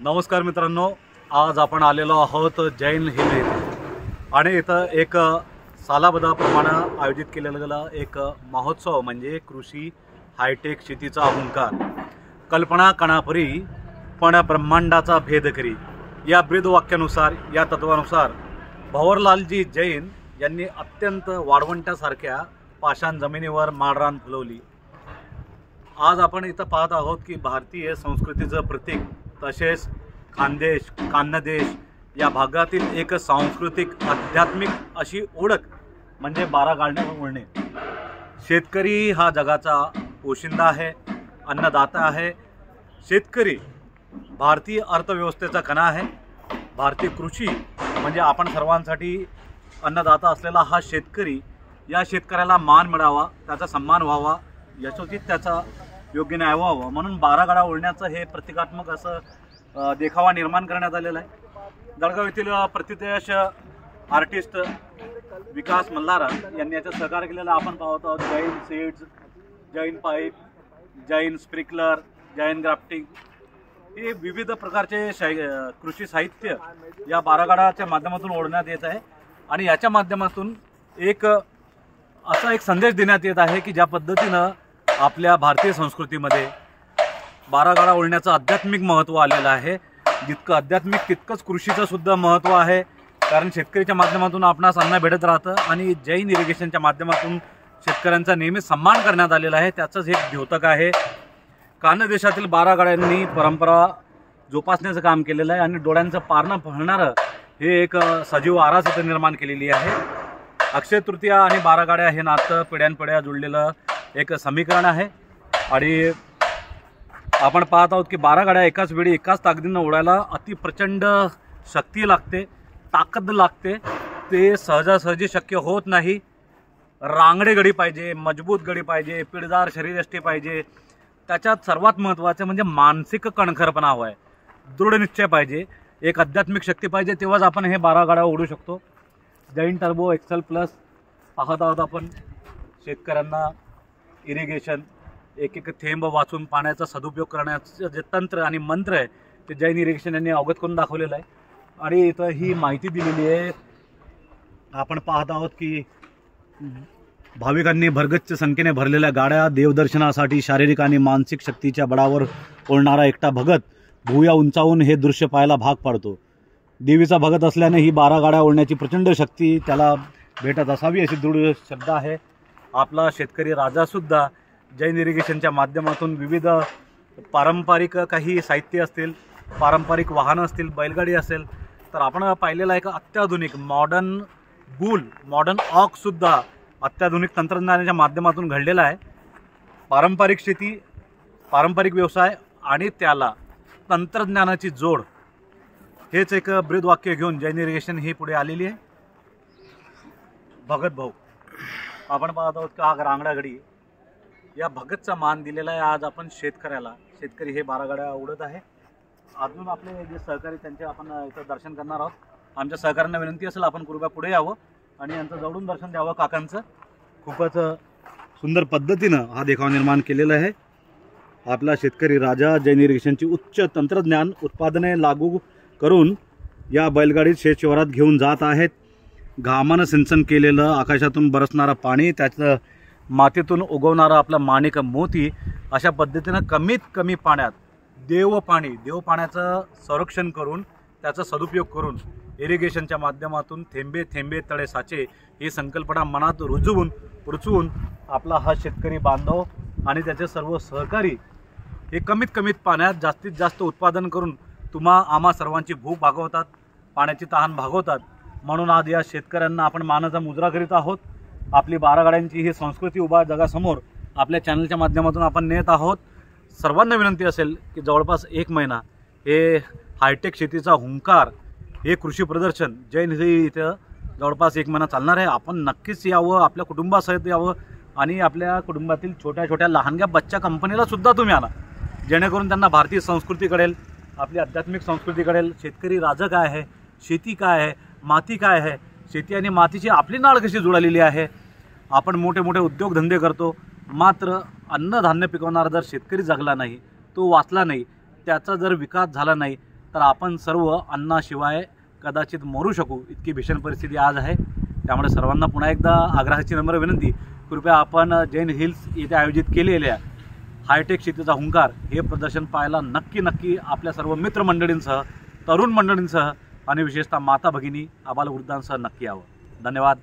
नमस्कार मित्रांनो, आज आपण आलेलो आहोत जैन हिल येथे आणि इथं एक सालाबद्धाप्रमाणे आयोजित केलेला एक महोत्सव म्हणजे कृषी हायटेक शेतीचा अहंकार, कल्पना कणापरी पण ब्रह्मांडाचा भेद करी या ब्रीदवाक्यानुसार, या तत्वानुसार भंवरलालजी जैन यांनी अत्यंत वाळवंटासारख्या पाषाण जमिनीवर माळरान फुलवली। आज आपण इथं पाहत आहोत की भारतीय संस्कृतीचं प्रतीक तसेच खानदेश कान्नदेश या भागातील एक सांस्कृतिक आध्यात्मिक अशी ओळख म्हणजे बारा गाड्या उडणे। शेतकरी हा जगाचा पोशिंदा आहे, अन्नदाता आहे। शेतकरी भारतीय अर्थव्यवस्थेचा कणा आहे। भारतीय कृषी म्हणजे आपण सर्वांसाठी अन्नदाता असलेला हा शेतकरी, या शेतकऱ्याला मान मिळावा, त्याचा सन्मान व्हावा, यशोचित त्याचा योग्य न्याय व्हावा म्हणून बारा गाडा ओढण्याचं हे प्रतिकात्मक असं देखावा निर्माण करण्यात आलेला आहे। जळगाव येथील प्रतिथयश आर्टिस्ट विकास मल्हारा यांनी याचं सहकार्य केलेलं आपण पाहत आहोत। Jain seeds, Jain pipe, Jain sprinkler, Jain grafting हे विविध प्रकारचे कृषी साहित्य या बारा गाडाच्या माध्यमातून ओढण्यात येत आहे आणि याच्या माध्यमातून एक असा एक संदेश देण्यात येत आहे की ज्या पद्धतीनं आपल्या भारतीय संस्कृतीमध्ये बारा गाडा ओढण्याचं आध्यात्मिक महत्त्व आलेलं आहे। जितकं आध्यात्मिक तितकंच कृषीचं सुद्धा महत्त्व आहे, कारण शेतकरीच्या माध्यमातून आपणास अन्न भेटत राहतं आणि जैन इरिगेशनच्या माध्यमातून शेतकऱ्यांचा नेहमीच सन्मान करण्यात आलेला आहे। त्याचंच एक द्योतक आहे। कान्नदेशातील बारा गाड्यांनी परंपरा जोपासण्याचं काम केलेलं आहे आणि डोळ्यांचं पारणं पाहणारं हे एक सजीव आरास इथं निर्माण केलेली आहे। अक्षय तृतीया आणि बारा गाड्या हे नातं पिढ्यानपिढ्या जुळलेलं एक समीकरण आहे आणि आपण पाहत आहोत की बारा गाड्या एकाच वेळी एकाच ताकदीनं ओढायला अति प्रचंड शक्ती लागते, ताकद लागते। ते सहजासहजी शक्य होत नाही। रांगडे गडी पाहिजे, मजबूत गडी पाहिजे, पिळदार शरीरयष्टी पाहिजे। त्याच्यात सर्वात महत्त्वाचं म्हणजे मानसिक कणखरपणा हवा आहे, दृढ निश्चय पाहिजे, एक आध्यात्मिक शक्ती पाहिजे, तेव्हाच आपण हे बारा गाड्या ओढू शकतो। जैन टर्बो एक्सेल प्लस पाहत आहोत आपण। शेतकऱ्यांना इरिगेशन एक एक थेंब वाचून पाण्याचा सदुपयोग करण्याचं जे तंत्र आणि मंत्र आहे ते जैन इरिगेशन यांनी अवगत करून दाखवलेलं आहे आणि इथं ही माहिती दिलेली आहे। आपण पाहत आहोत की भाविकांनी भरगच्च संख्येने भरलेल्या गाड्या देवदर्शनासाठी शारीरिक आणि मानसिक शक्तीच्या बळावर ओढणारा एकटा भगत भुया उंचावून हे दृश्य पाहायला भाग पाडतो। देवीचा भगत असल्याने ही बारा गाड्या ओढण्याची प्रचंड शक्ती त्याला भेटत असावी अशी दृढ श्रद्धा आहे। आपला शेतकरी राजासुद्धा जैन इरिगेशनच्या माध्यमातून विविध पारंपरिक काही साहित्य असतील, पारंपरिक वाहनं असतील, बैलगाडी असेल, तर आपण पाहिलेला एक अत्याधुनिक मॉडर्न बुल, मॉडर्न ऑक्ससुद्धा अत्याधुनिक तंत्रज्ञानाच्या माध्यमातून घडलेला आहे। पारंपरिक शेती, पारंपरिक व्यवसाय आणि त्याला तंत्रज्ञानाची जोड हेच एक ब्रीदवाक्य घेऊन जैन इरिगेशन ही पुढे आलेली आहे। भगत भाऊ आपण पाहत आहोत की हा रांगडा गडी, या भगतचा मान दिलेला आहे आज आपण शेतकऱ्याला। शेतकरी हे बारा गाड्या उडत आहे। अजून आपले जे सहकारी त्यांचे आपण इथं दर्शन करणार आहोत। आमच्या सहकाऱ्यांना विनंती असेल आपण कृपया पुढे यावं आणि यांचं जवळून दर्शन द्यावं। काकांचं खूपच सुंदर पद्धतीनं हा देखावा निर्माण केलेला आहे। आपला शेतकरी राजा जैन इरिगेशनची उच्च तंत्रज्ञान उत्पादने लागू करून या बैलगाडीत शेतशिवारात घेऊन जात आहेत। घामानं सिंचन केलेलं आकाशातून बरसणारं पाणी, त्याचं मातीतून उगवणारा आपला माणिक मोती, अशा पद्धतीनं कमीत कमी पाण्यात देव पाण्याचं संरक्षण करून त्याचा सदुपयोग करून इरिगेशनच्या माध्यमातून थेंबे थेंबे तळे साचे ही संकल्पना मनात रुजवून आपला हा शेतकरी बांधव आणि त्याचे सर्व सहकारी हे कमीत कमीत पाण्यात जास्तीत जास्त उत्पादन करून आम्हा सर्वांची भूक भागवतात, पाण्याची तहान भागवतात। म्हणून आज या शेतकऱ्यांना आपण मानाचा मुजरा करीत आहोत। आपली बारा गाड्यांची ही संस्कृती उभा जगासमोर आपल्या चॅनलच्या माध्यमातून आपण नेत आहोत। सर्वांना विनंती असेल की जवळपास 1 महिना हे हायटेक शेतीचा हुंकार हे कृषी प्रदर्शन जैन इथं जवळपास 1 महिना चालणार आहे। आपण नक्कीच यावं, आपल्या कुटुंबासहित यावं आणि आपल्या कुटुंबातील छोट्या छोट्या लहानग्या बच्चा कंपनीला सुद्धा तुम्ही आणा, जेणेकरून त्यांना भारतीय संस्कृती कळेल, आपली आध्यात्मिक संस्कृती कळेल। शेतकरी राजा काय आहे, शेती काय आहे, माती काय आहे, शेती आणि मातीची आपली नाळ कशी जुळलेली आहे। आपण मोठे मोठे उद्योगधंदे करतो, मात्र अन्नधान्य पिकवणारा जर शेतकरी जगला नाही, तो वाचला नाही, त्याचा जर विकास झाला नाही, तर आपण सर्व अन्नाशिवाय कदाचित मरू शकू इतकी भीषण परिस्थिती आज आहे। त्यामुळे सर्वांना पुन्हा एकदा आग्रहाची नम्र विनंती, कृपया आपण जैन हिल्स येथे आयोजित केलेल्या हायटेक शेतीचा हुंकार हे प्रदर्शन पाहायला नक्की आपल्या सर्व मित्रमंडळींसह, तरुण मंडळींसह आणि विशेषतः माता भगिनी, आबालवृद्धांसह नक्की यावं। धन्यवाद।